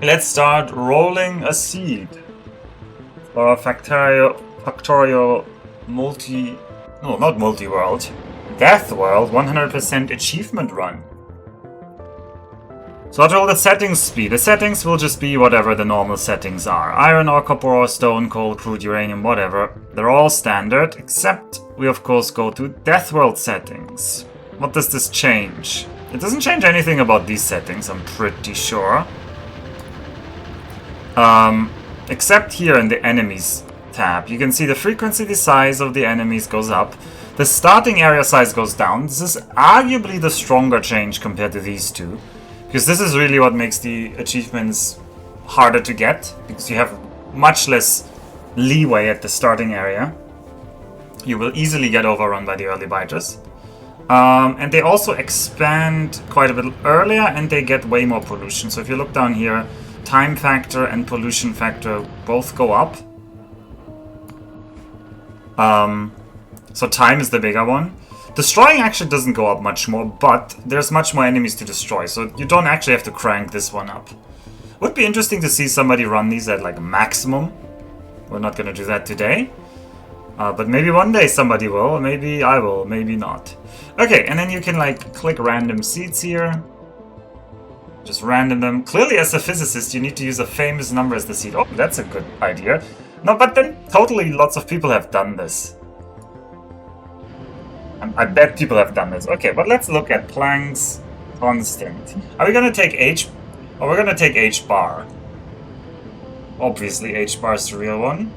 Let's start rolling a seed for Factorio multi... No, not multi-world. Death World 100% achievement run. So I'll roll the settings speed. The settings will just be whatever the normal settings are. Iron ore, copper ore, stone, coal, crude, uranium, whatever. They're all standard, except we of course go to Death World settings. What does this change? It doesn't change anything about these settings, I'm pretty sure. Except here in the enemies tab. You can see the frequency, the size of the enemies goes up. The starting area size goes down. This is arguably the stronger change compared to these two. Because this is really what makes the achievements harder to get. Because you have much less leeway at the starting area. You will easily get overrun by the early biters. And they also expand quite a bit earlier and they get way more pollution. So if you look down here, time factor and pollution factor both go up. So time is the bigger one. Destroying actually doesn't go up much more, but there's much more enemies to destroy, so you don't actually have to crank this one up. Would be interesting to see somebody run these at like maximum. We're not gonna do that today. But maybe one day somebody will, maybe I will, maybe not. Okay, and then you can like click random seeds here. Just random them. Clearly as a physicist you need to use a famous number as the seed. Oh, that's a good idea. No, but then totally lots of people have done this. I bet people have done this. Okay, but let's look at Planck's constant. Are we gonna take H, or we're gonna take H bar? Obviously, H bar is the real one.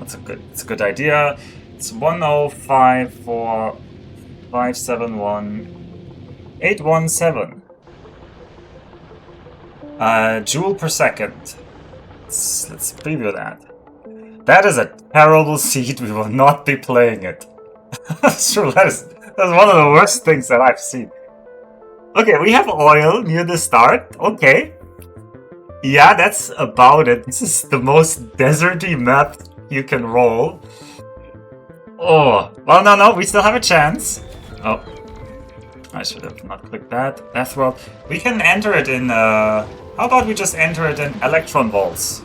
It's a good idea. It's 1054571 joule per second. Let's preview that. That is a terrible seed. We will not be playing it. That's true. That's one of the worst things that I've seen. Okay, we have oil near the start. Okay. Yeah, that's about it. This is the most deserty map you can roll. Oh, well, no, we still have a chance. Oh, I should have not clicked that. Death World. We can enter it in, how about we just enter it in electron volts?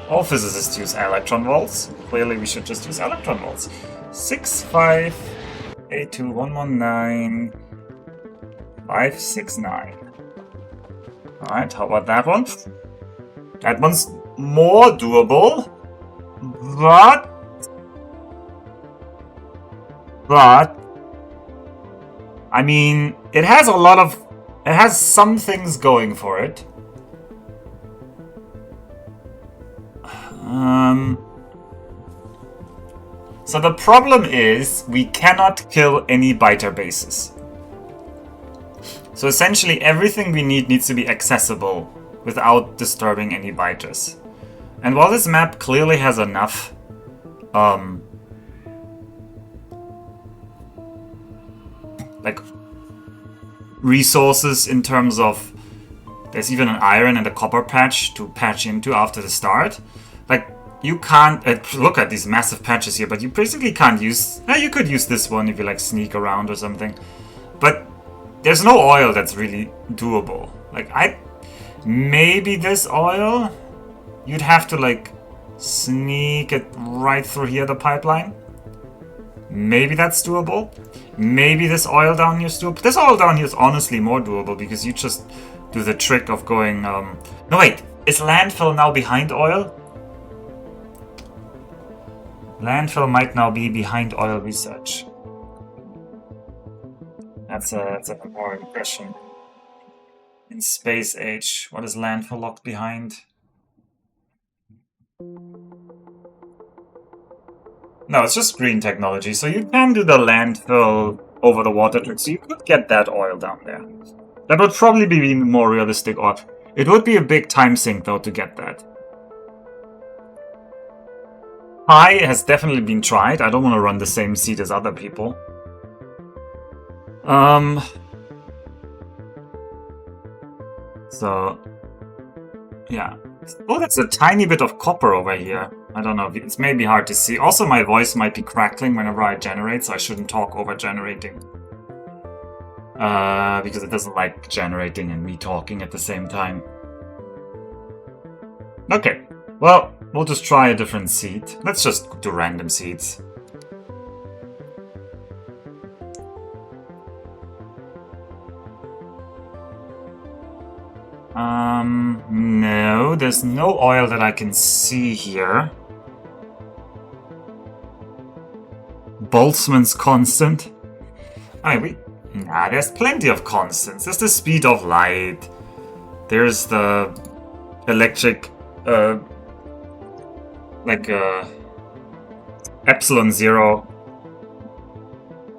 All physicists use electron volts. Clearly we should just use electron volts. 6582119 Alright, how about that one? That one's more doable. But I mean, it has some things going for it. So the problem is we cannot kill any biter bases. So essentially everything we need needs to be accessible without disturbing any biters. And while this map clearly has enough like resources in terms of there's even an iron and a copper patch to patch into after the start. Like, you can't look at these massive patches here, but you basically can't use... you could use this one if you like sneak around or something. But there's no oil that's really doable. Like, maybe this oil, you'd have to like sneak it right through here, the pipeline. Maybe that's doable. Maybe this oil down here is doable. This oil down here is honestly more doable because you just do the trick of going... No, wait. Is landfill now behind oil? Landfill might now be behind oil research. That's a more impression. In space age, what is landfill locked behind? No, it's just green technology, so you can do the landfill over the water trick, so you could get that oil down there. That would probably be more realistic, or it would be a big time sink though to get that. Pi has definitely been tried. I don't want to run the same seed as other people. So, yeah. Oh, that's a tiny bit of copper over here. I don't know, it's maybe hard to see. Also, my voice might be crackling whenever I generate, so I shouldn't talk over generating. because it doesn't like generating and me talking at the same time. Okay, well, we'll just try a different seed. Let's just do random seeds. No, there's no oil that I can see here. Boltzmann's constant. There's plenty of constants. There's the speed of light. There's the electric, epsilon zero.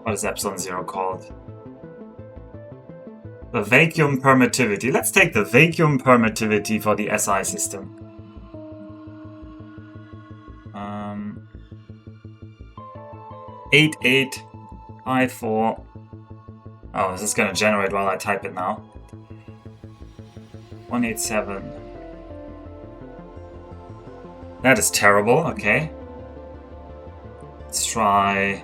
What is epsilon zero called? The vacuum permittivity. Let's take the vacuum permittivity for the SI system. 8854. Oh, is this gonna generate while I type it now? 187. That is terrible, okay. Let's try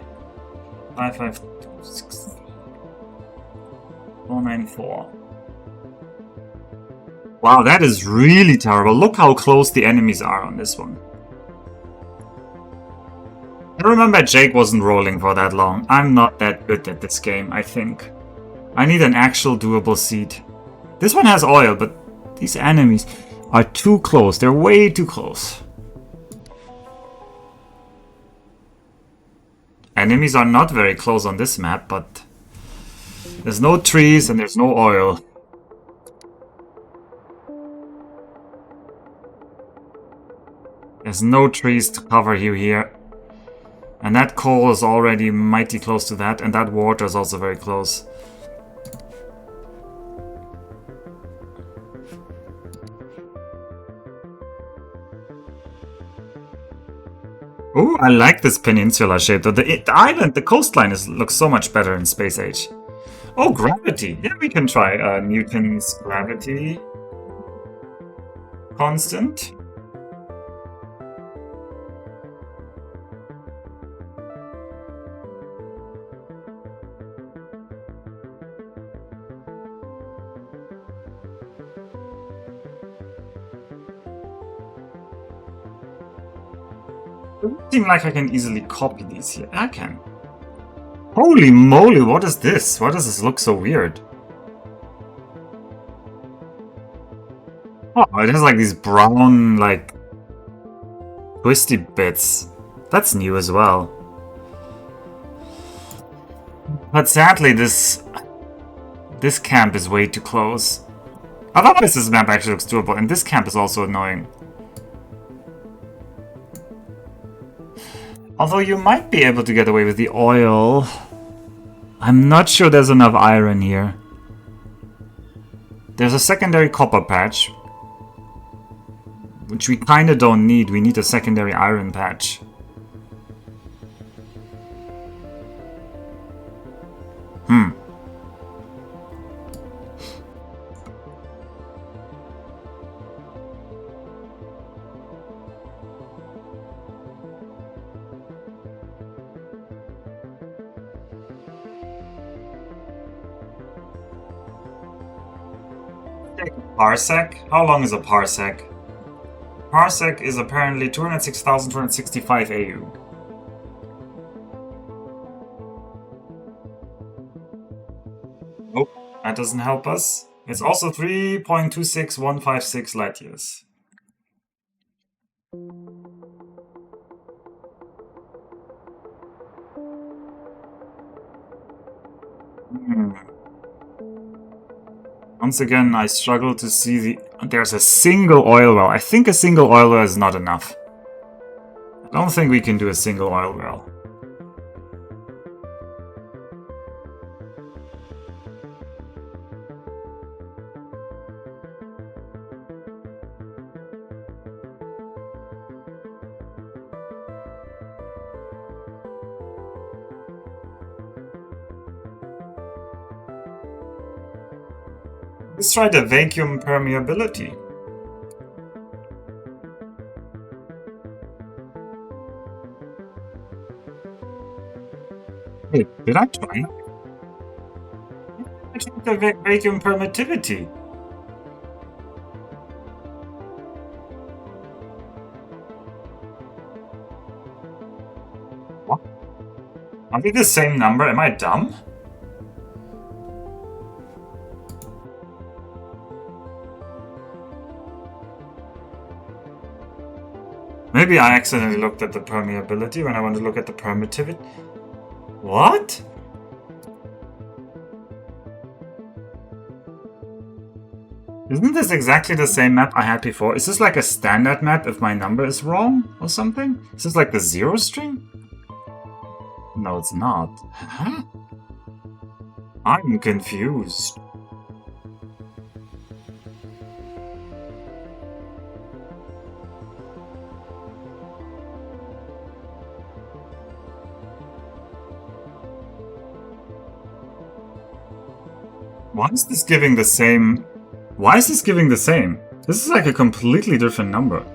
5526. 494. Wow, that is really terrible. Look how close the enemies are on this one. I remember Jake wasn't rolling for that long. I'm not that good at this game, I think. I need an actual doable seed. This one has oil, but these enemies are too close. They're way too close. Enemies are not very close on this map, but there's no trees and there's no oil. There's no trees to cover you here. And that coal is already mighty close to that, and that water is also very close. Ooh, I like this peninsula shape. The island, the coastline looks so much better in Space Age. Oh, gravity. Yeah, we can try Newton's gravity constant. Doesn't seem like I can easily copy these here. I can. Holy moly, what is this? Why does this look so weird? Oh, it has like these brown, like, twisty bits. That's new as well. But sadly, this camp is way too close. Otherwise, this map actually looks doable, and this camp is also annoying. Although you might be able to get away with the oil. I'm not sure there's enough iron here. There's a secondary copper patch, which we kinda don't need. We need a secondary iron patch. Parsec? How long is a parsec? Parsec is apparently 206,265 AU. Nope, that doesn't help us. It's also 3.26156 light years. Once again, I struggle to see the... There's a single oil well. I think a single oil well is not enough. I don't think we can do a single oil well. Let's try the vacuum permeability. Wait, did I try? think the vacuum permittivity? What? Are they the same number? Am I dumb? Maybe I accidentally looked at the permeability when I want to look at the permittivity. What? Isn't this exactly the same map I had before? Is this like a standard map if my number is wrong or something? Is this like the zero string? No, it's not. Huh? I'm confused. Why is this giving the same? Why is this giving the same? This is like a completely different number.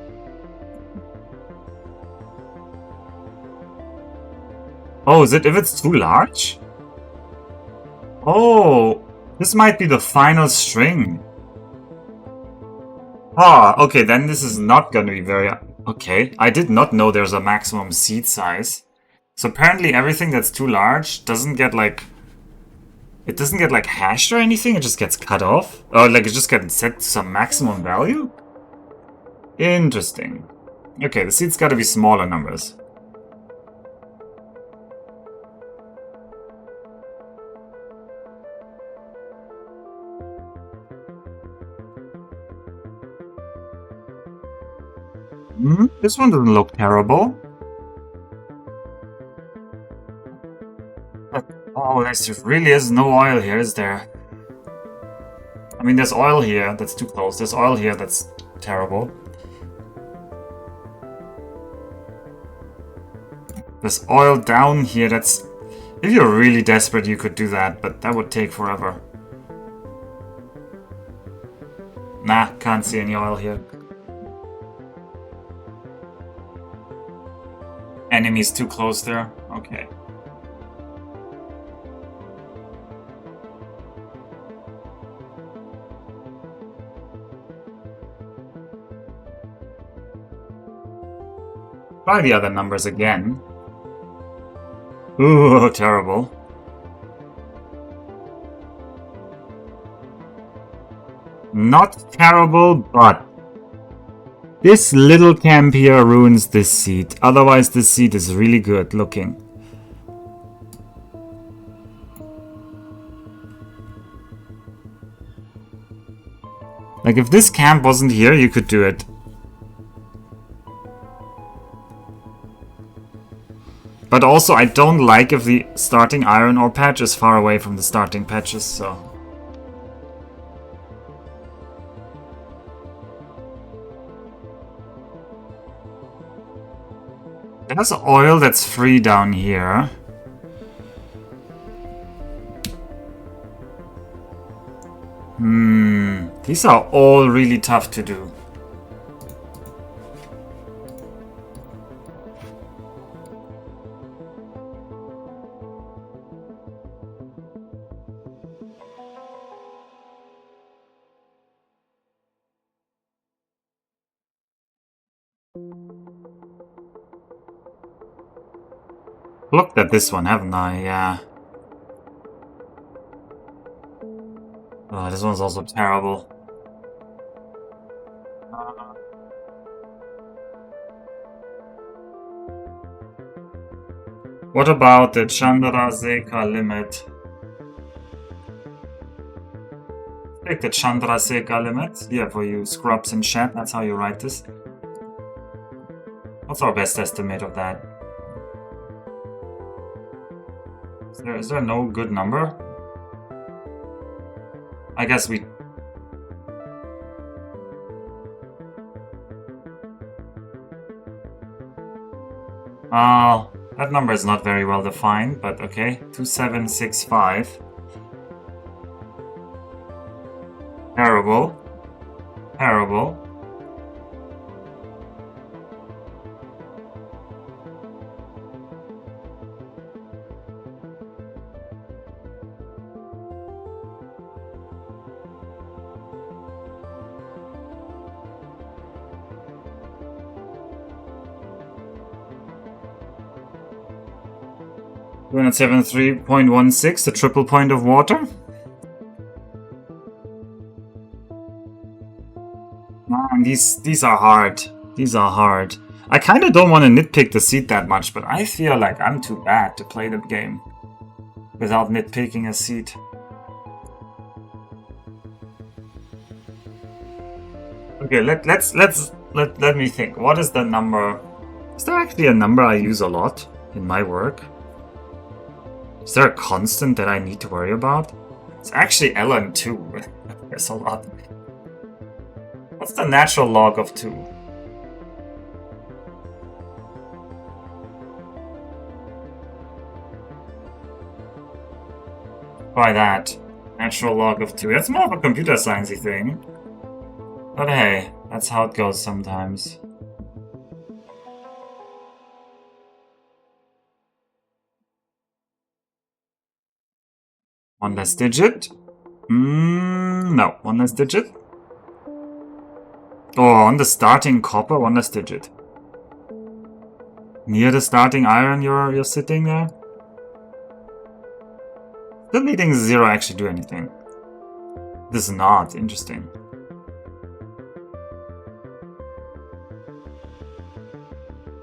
Oh, is it if it's too large? Oh, this might be the final string. Ah, okay, then this is not going to be very... Okay, I did not know there's a maximum seed size. So apparently everything that's too large doesn't get like... It doesn't get like hashed or anything, it just gets cut off. Or like it just gets set to some maximum value? Interesting. Okay, the seeds gotta be smaller numbers. This one doesn't look terrible. Oh, there really is no oil here, is there? I mean, there's oil here that's too close. There's oil here that's terrible. There's oil down here that's... If you're really desperate, you could do that, but that would take forever. Nah, can't see any oil here. Enemies too close there? Okay. Try the other numbers again. Ooh, terrible. Not terrible, but... This little camp here ruins this seed. Otherwise, this seed is really good looking. Like, if this camp wasn't here, you could do it. But also, I don't like if the starting iron ore patch is far away from the starting patches, so... There's oil that's free down here. These are all really tough to do. Looked at this one, haven't I? Yeah. Oh, this one's also terrible. What about the Chandrasekhar limit? Take the Chandrasekhar limit. Yeah, for you scrubs in chat, that's how you write this. What's our best estimate of that? Is there no good number? I guess we... that number is not very well defined, but okay. 2765. Terrible. Terrible. 273.16, the triple point of water. Man, these are hard. These are hard. I kind of don't want to nitpick the seed that much, but I feel like I'm too bad to play the game without nitpicking a seed. Okay, let me think. What is the number? Is there actually a number I use a lot in my work? Is there a constant that I need to worry about? It's actually ln2. There's a lot. What's the natural log of 2? Try that. Natural log of 2. That's more of a computer sciencey thing. But hey, that's how it goes sometimes. One less digit? No. One less digit? Oh, on the starting copper, one less digit. Near the starting iron you're sitting there? Still needing 0 actually do anything. This is not interesting.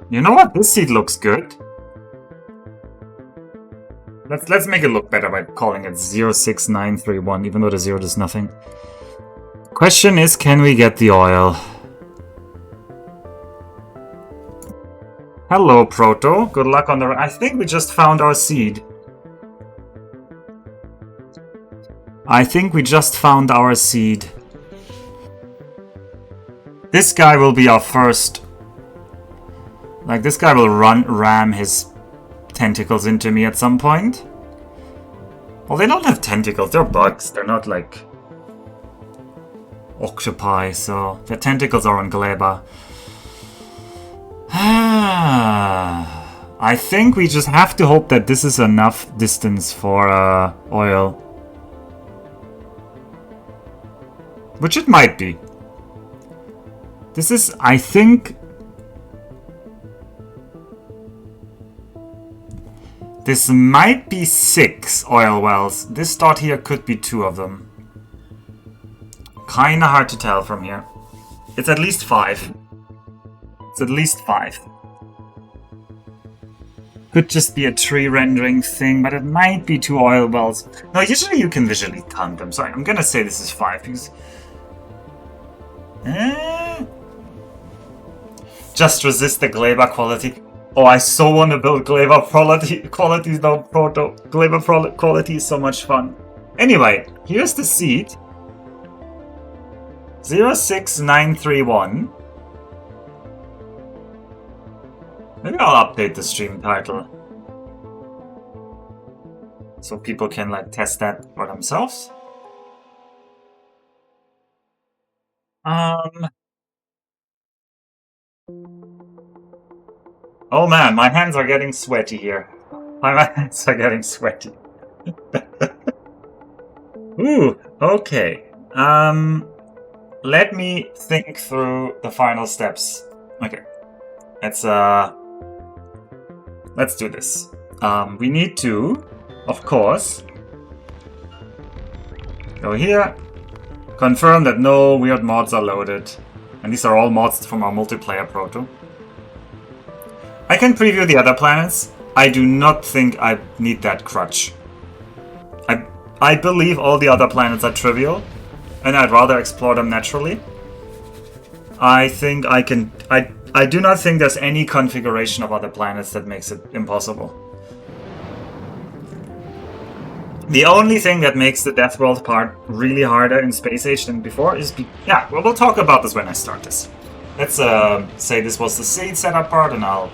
You know what? This seed looks good. Let's make it look better by calling it 06931, even though the 0 does nothing. Question is, can we get the oil? Hello, Proto. Good luck on the... I think we just found our seed. I think we just found our seed. This guy will be our first... Like, this guy will ram his tentacles into me at some point. Well, they don't have tentacles. They're bugs. They're not, like... octopi, so... Their tentacles are on Gleba. I think we just have to hope that this is enough distance for oil. Which it might be. This is, I think... This might be 6 oil wells. This dot here could be 2 of them. Kinda hard to tell from here. It's at least 5. It's at least 5. Could just be a tree rendering thing, but it might be 2 oil wells. No, usually you can visually count them, so I'm gonna say this is 5 because... Just resist the Gleba quality. Oh, I so want to build Gleba qualities now, Proto. Gleba quality is so much fun. Anyway, here's the seed. 06931. Maybe I'll update the stream title. So people can like test that for themselves. Oh man, my hands are getting sweaty here. My hands are getting sweaty. Ooh, okay. Let me think through the final steps. Okay. Let's do this. We need to, of course, go here, confirm that no weird mods are loaded. And these are all mods from our multiplayer proto. I can preview the other planets. I do not think I need that crutch. I believe all the other planets are trivial, and I'd rather explore them naturally. I think I can... I do not think there's any configuration of other planets that makes it impossible. The only thing that makes the Death World part really harder in Space Age than before is... Yeah, well, we'll talk about this when I start this. Let's say this was the seed setup part, and I'll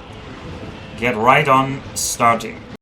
get right on starting.